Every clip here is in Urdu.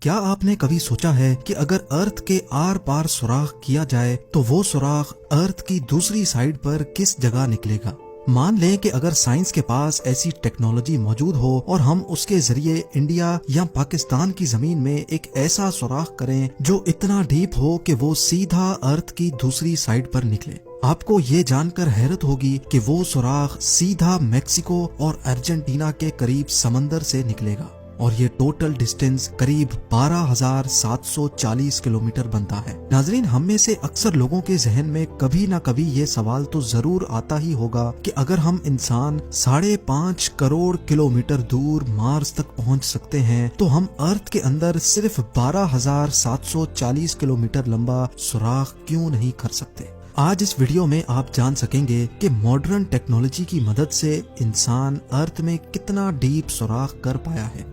کیا آپ نے کبھی سوچا ہے کہ اگر ارتھ کے آر پار سوراخ کیا جائے تو وہ سوراخ ارتھ کی دوسری سائیڈ پر کس جگہ نکلے گا؟ مان لیں کہ اگر سائنس کے پاس ایسی ٹیکنالوجی موجود ہو اور ہم اس کے ذریعے انڈیا یا پاکستان کی زمین میں ایک ایسا سوراخ کریں جو اتنا ڈیپ ہو کہ وہ سیدھا ارتھ کی دوسری سائیڈ پر نکلے، آپ کو یہ جان کر حیرت ہوگی کہ وہ سوراخ سیدھا میکسیکو اور ارجنٹینا کے قریب سمندر سے نکلے گا، اور یہ ٹوٹل ڈسٹینس قریب 12,740 کلومیٹر بنتا ہے۔ ناظرین، ہم میں سے اکثر لوگوں کے ذہن میں کبھی نہ کبھی یہ سوال تو ضرور آتا ہی ہوگا کہ اگر ہم انسان 5.5 کروڑ کلومیٹر دور مارس تک پہنچ سکتے ہیں تو ہم ارتھ کے اندر صرف 12,740 کلومیٹر لمبا سوراخ کیوں نہیں کر سکتے؟ آج اس ویڈیو میں آپ جان سکیں گے کہ ماڈرن ٹیکنالوجی کی مدد سے انسان ارتھ میں کتنا ڈیپ سوراخ کر پایا ہے۔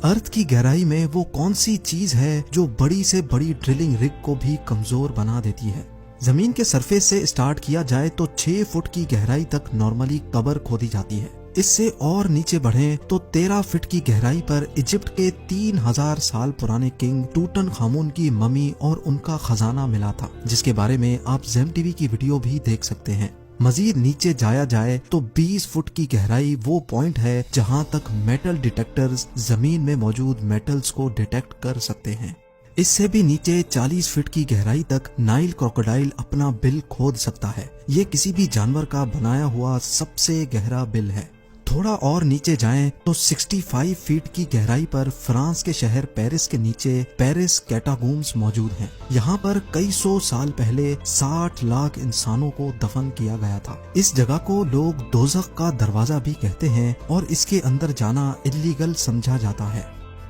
ارتھ کی گہرائی میں وہ کون سی چیز ہے جو بڑی سے بڑی ڈرلنگ رگ کو بھی کمزور بنا دیتی ہے؟ زمین کے سرفیس سے اسٹارٹ کیا جائے تو 6 فٹ کی گہرائی تک نارملی قبر کھودی جاتی ہے۔ اس سے اور نیچے بڑھیں تو 13 فٹ کی گہرائی پر ایجپٹ کے 3000 سال پرانے کنگ ٹوٹن خامون کی ممی اور ان کا خزانہ ملا تھا، جس کے بارے میں آپ زیم ٹی وی کی ویڈیو بھی دیکھ سکتے ہیں۔ مزید نیچے جایا جائے تو 20 فٹ کی گہرائی وہ پوائنٹ ہے جہاں تک میٹل ڈیٹیکٹرز زمین میں موجود میٹلز کو ڈیٹیکٹ کر سکتے ہیں۔ اس سے بھی نیچے 40 فٹ کی گہرائی تک نائل کروکوڈائل اپنا بل کھود سکتا ہے۔ یہ کسی بھی جانور کا بنایا ہوا سب سے گہرا بل ہے۔ تھوڑا اور نیچے جائیں تو 65 فٹ کی گہرائی پر فرانس کے شہر پیرس کے نیچے پیرس کیٹاکومبس موجود ہیں۔ یہاں پر کئی سو سال پہلے 60 لاکھ انسانوں کو دفن کیا گیا تھا۔ اس جگہ کو لوگ دوزخ کا دروازہ بھی کہتے ہیں اور اس کے اندر جانا الیگل سمجھا جاتا ہے۔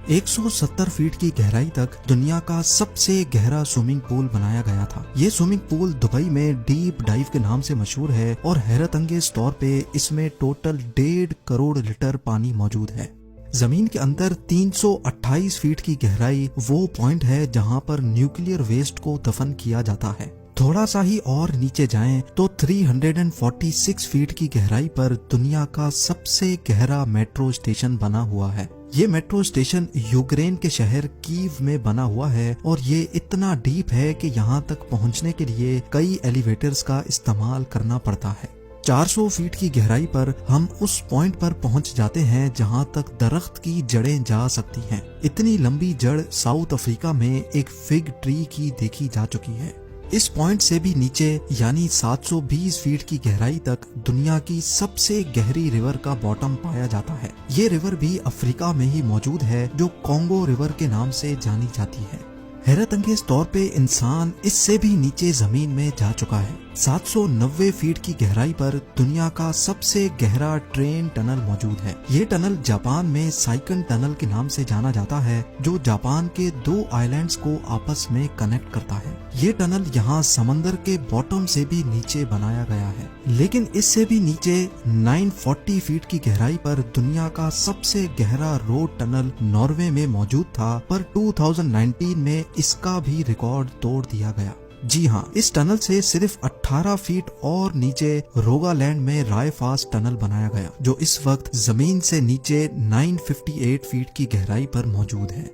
170 فٹ کی گہرائی تک دنیا کا سب سے گہرا سوئمنگ پول بنایا گیا تھا۔ یہ سوئمنگ پول دبئی میں ڈیپ ڈائیو کے نام سے مشہور ہے اور حیرت انگیز طور پہ اس میں ٹوٹل 1.5 کروڑ لیٹر پانی موجود ہے۔ زمین کے اندر 328 فٹ کی گہرائی وہ پوائنٹ ہے جہاں پر نیوکلیئر ویسٹ کو دفن کیا جاتا ہے۔ تھوڑا سا ہی اور نیچے جائیں تو 346 فٹ کی گہرائی پر دنیا کا سب سے گہرا میٹرو اسٹیشن بنا ہوا ہے۔ یہ میٹرو اسٹیشن یوکرین کے شہر کیو میں بنا ہوا ہے اور یہ اتنا ڈیپ ہے کہ یہاں تک پہنچنے کے لیے کئی ایلیویٹرز کا استعمال کرنا پڑتا ہے۔ 400 فٹ کی گہرائی پر ہم اس پوائنٹ پر پہنچ جاتے ہیں جہاں تک درخت کی جڑیں جا سکتی ہیں۔ اتنی لمبی جڑ ساؤتھ افریقہ میں ایک فگ ٹری کی دیکھی جا چکی ہے۔ اس پوائنٹ سے بھی نیچے یعنی 720 فٹ کی گہرائی تک دنیا کی سب سے گہری ریور کا باٹم پایا جاتا ہے۔ یہ ریور بھی افریقہ میں ہی موجود ہے جو کانگو ریور کے نام سے جانی جاتی ہے۔ حیرت انگیز طور پہ انسان اس سے بھی نیچے زمین میں جا چکا ہے۔ 790 فٹ کی گہرائی پر دنیا کا سب سے گہرا ٹرین ٹنل موجود ہے۔ یہ ٹنل جاپان میں سائکن ٹنل کے نام سے جانا جاتا ہے جو جاپان کے 2 آئیلینڈز کو آپس میں کنیکٹ کرتا ہے۔ یہ ٹنل یہاں سمندر کے باٹم سے بھی نیچے بنایا گیا ہے، لیکن اس سے بھی نیچے 940 فٹ کی گہرائی پر دنیا کا سب سے گہرا روڈ ٹنل ناروے میں موجود تھا، پر 2019 میں اس کا بھی ریکارڈ توڑ دیا گیا۔ جی ہاں، اس ٹنل سے صرف 18 فٹ اور نیچے روگالینڈ میں رائے فاس ٹنل بنایا گیا جو اس وقت زمین سے نیچے 958 فٹ کی گہرائی پر موجود ہے۔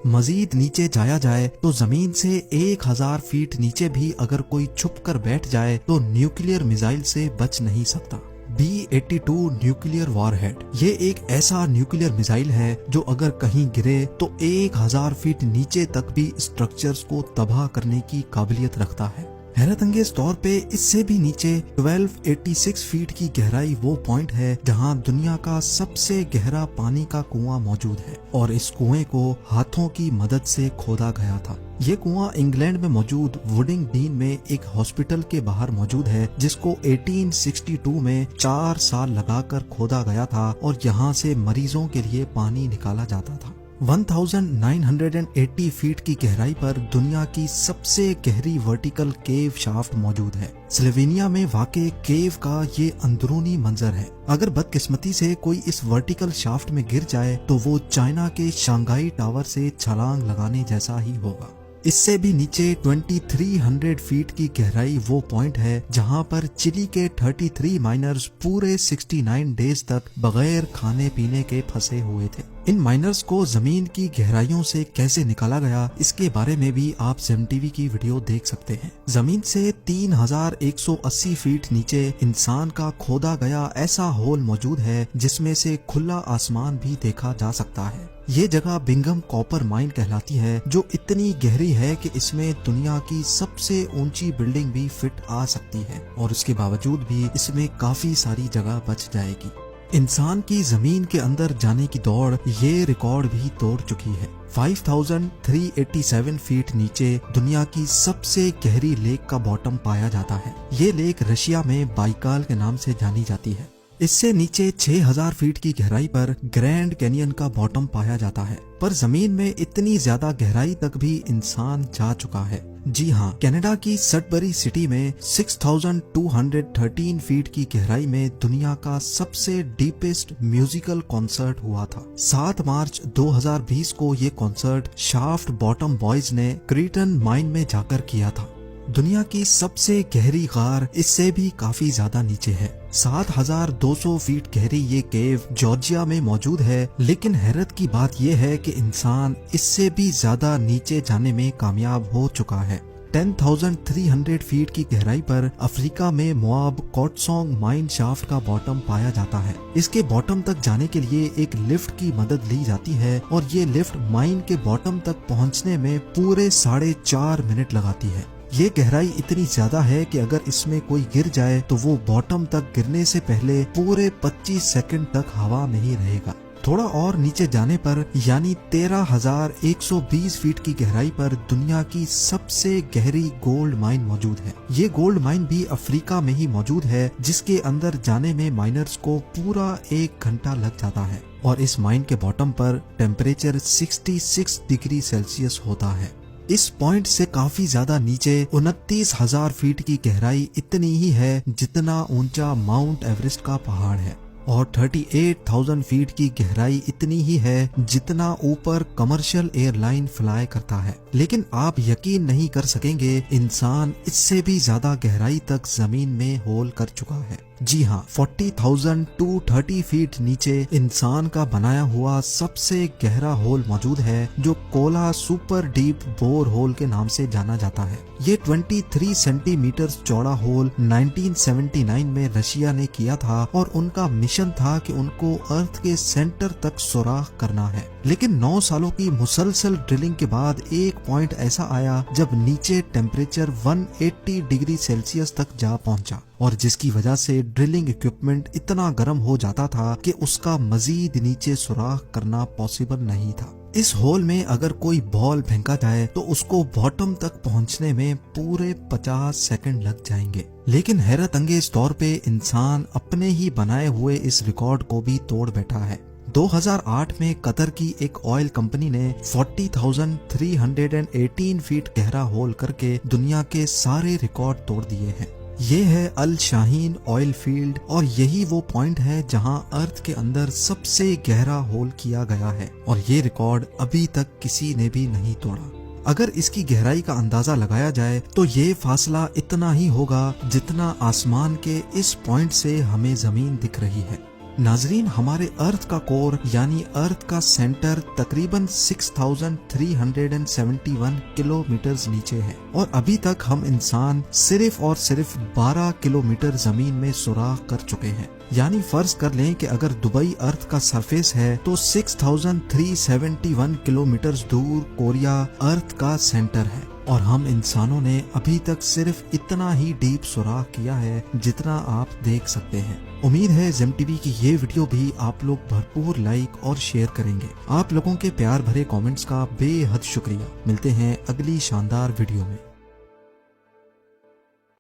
مزید نیچے جایا جائے تو زمین سے 1000 فٹ نیچے بھی اگر کوئی چھپ کر بیٹھ جائے تو نیوکلیئر میزائل سے بچ نہیں سکتا۔ B-82 نیوکلیئر وار ہیڈ یہ ایک ایسا نیوکلیئر میزائل ہے جو اگر کہیں گرے تو 1000 فٹ نیچے تک بھی اسٹرکچرز کو تباہ کرنے کی قابلیت رکھتا ہے۔ حیرت انگیز طور پہ اس سے بھی نیچے 1286 فٹ کی گہرائی وہ پوائنٹ ہے جہاں دنیا کا سب سے گہرا پانی کا کنواں موجود ہے اور اس کنویں کو ہاتھوں کی مدد سے کھودا گیا تھا۔ یہ کنواں انگلینڈ میں موجود ووڈنگ ڈین میں ایک ہاسپٹل کے باہر موجود ہے جس کو 1862 میں 4 سال لگا کر کھودا گیا تھا اور یہاں سے مریضوں کے لیے پانی نکالا جاتا تھا۔ 1980 فٹ کی گہرائی پر دنیا کی سب سے گہری ورٹیکل کیو شافٹ موجود ہے۔ سلوینیا میں واقع کیو کا یہ اندرونی منظر ہے۔ اگر بدقسمتی سے کوئی اس ورٹیکل شافٹ میں گر جائے تو وہ چائنا کے شانگھائی ٹاور سے چھلانگ لگانے جیسا ہی ہوگا۔ اس سے بھی نیچے 2300 فیٹ کی گہرائی وہ پوائنٹ ہے جہاں پر چلی کے 33 مائنرز پورے 69 ڈیز تک بغیر کھانے پینے کے پھنسے ہوئے تھے۔ ان مائنرز کو زمین کی گہرائیوں سے کیسے نکالا گیا اس کے بارے میں بھی آپ زیم ٹی وی کی ویڈیو دیکھ سکتے ہیں۔ زمین سے 3180 فیٹ نیچے انسان کا کھودا گیا ایسا ہول موجود ہے جس میں سے کھلا آسمان بھی دیکھا جا سکتا ہے۔ یہ جگہ بنگم کاپر مائن کہلاتی ہے جو اتنی گہری ہے کہ اس میں دنیا کی سب سے اونچی بلڈنگ بھی فٹ آ سکتی ہے، اور اس کے باوجود بھی اس میں کافی ساری جگہ بچ جائے گی۔ انسان کی زمین کے اندر جانے کی دوڑ یہ ریکارڈ بھی توڑ چکی ہے۔ 5387 فیٹ نیچے دنیا کی سب سے گہری لیک کا باٹم پایا جاتا ہے۔ یہ لیک رشیا میں بائیکال کے نام سے جانی جاتی ہے۔ اس سے نیچے 6000 فیٹ کی گہرائی پر گرینڈ کینین کا باٹم پایا جاتا ہے، پر زمین میں اتنی زیادہ گہرائی تک بھی انسان جا چکا ہے۔ جی ہاں، کینیڈا کی سڈبری سٹی میں 6213 فیٹ کی گہرائی میں دنیا کا سب سے ڈیپسٹ میوزیکل کنسرٹ ہوا تھا۔ 7 مارچ 2020 کو یہ کنسرٹ شافٹ باٹم بوائز نے کریٹن مائن میں جا کر کیا تھا۔ دنیا کی سب سے گہری غار اس سے بھی کافی زیادہ نیچے ہے۔ 7200 فیٹ گہری یہ کیو جارجیا میں موجود ہے، لیکن حیرت کی بات یہ ہے کہ انسان اس سے بھی زیادہ نیچے جانے میں کامیاب ہو چکا ہے۔ 10300 فیٹ کی گہرائی پر افریقہ میں مواب کوٹسونگ مائن شافٹ کا باٹم پایا جاتا ہے۔ اس کے باٹم تک جانے کے لیے ایک لفٹ کی مدد لی جاتی ہے، اور یہ لفٹ مائن کے باٹم تک پہنچنے میں پورے 4.5 منٹ لگاتی ہے۔ یہ گہرائی اتنی زیادہ ہے کہ اگر اس میں کوئی گر جائے تو وہ باٹم تک گرنے سے پہلے پورے 25 سیکنڈ تک ہوا میں ہی رہے گا۔ تھوڑا اور نیچے جانے پر یعنی 13120 فیٹ کی گہرائی پر دنیا کی سب سے گہری گولڈ مائن موجود ہے۔ یہ گولڈ مائن بھی افریقہ میں ہی موجود ہے، جس کے اندر جانے میں مائنرز کو پورا 1 گھنٹہ لگ جاتا ہے، اور اس مائن کے باٹم پر ٹیمپریچر 66 ڈگری سیلسیس ہوتا ہے۔ اس پوائنٹ سے کافی زیادہ نیچے 29000 فیٹ کی گہرائی اتنی ہی ہے جتنا اونچا ماؤنٹ ایوریسٹ کا پہاڑ ہے، اور 38000 فیٹ کی گہرائی اتنی ہی ہے جتنا اوپر کمرشل ایئر لائن فلائی کرتا ہے۔ لیکن آپ یقین نہیں کر سکیں گے، انسان اس سے بھی زیادہ گہرائی تک زمین میں ہول کر چکا ہے۔ جی ہاں، 40230 فیٹ نیچے انسان کا بنایا ہوا سب سے گہرا ہول موجود ہے، جو کولا سپر ڈیپ بور ہول کے نام سے جانا جاتا ہے۔ یہ 23 سینٹی میٹر چوڑا ہول 1979 میں رشیا نے کیا تھا، اور ان کا مشن تھا کہ ان کو ارتھ کے سینٹر تک سوراخ کرنا ہے۔ لیکن 9 سالوں کی مسلسل ڈرلنگ کے بعد ایک پوائنٹ ایسا آیا جب نیچے ٹیمپریچر 180 ڈگری سیلسیس تک جا پہنچا، اور جس کی وجہ سے ڈرلنگ اکوپمنٹ اتنا گرم ہو جاتا تھا کہ اس کا مزید نیچے سوراخ کرنا پاسبل نہیں تھا۔ اس ہول میں اگر کوئی بال پھینکا جائے تو اس کو باٹم تک پہنچنے میں پورے 50 سیکنڈ لگ جائیں گے۔ لیکن حیرت انگیز طور پہ انسان اپنے ہی بنائے ہوئے اس ریکارڈ کو بھی توڑ بیٹھا ہے۔ 2008 میں قطر کی ایک آئل کمپنی نے 40318 فیٹ گہرا ہول کر کے دنیا کے سارے ریکارڈ توڑ دیے ہیں۔ یہ ہے الشاہین آئل فیلڈ، اور یہی وہ پوائنٹ ہے جہاں ارتھ کے اندر سب سے گہرا ہول کیا گیا ہے، اور یہ ریکارڈ ابھی تک کسی نے بھی نہیں توڑا۔ اگر اس کی گہرائی کا اندازہ لگایا جائے تو یہ فاصلہ اتنا ہی ہوگا جتنا آسمان کے اس پوائنٹ سے ہمیں زمین دکھ رہی ہے۔ ناظرین، ہمارے ارتھ کا کور یعنی ارتھ کا سینٹر تقریباً 6371 کلومیٹرز نیچے ہے، اور ابھی تک ہم انسان صرف اور صرف 12 کلومیٹر زمین میں سوراخ کر چکے ہیں۔ یعنی فرض کر لیں کہ اگر دبئی ارتھ کا سرفیس ہے تو 6371 کلومیٹرز دور کوریا ارتھ کا سینٹر ہے، اور ہم انسانوں نے ابھی تک صرف اتنا ہی ڈیپ سوراخ کیا ہے جتنا آپ دیکھ سکتے ہیں۔ امید ہے زیم ٹی وی کی یہ ویڈیو بھی آپ لوگ بھرپور لائک اور شیئر کریں گے۔ آپ لوگوں کے پیار بھرے کامنٹس کا بے حد شکریہ۔ ملتے ہیں اگلی شاندار ویڈیو میں۔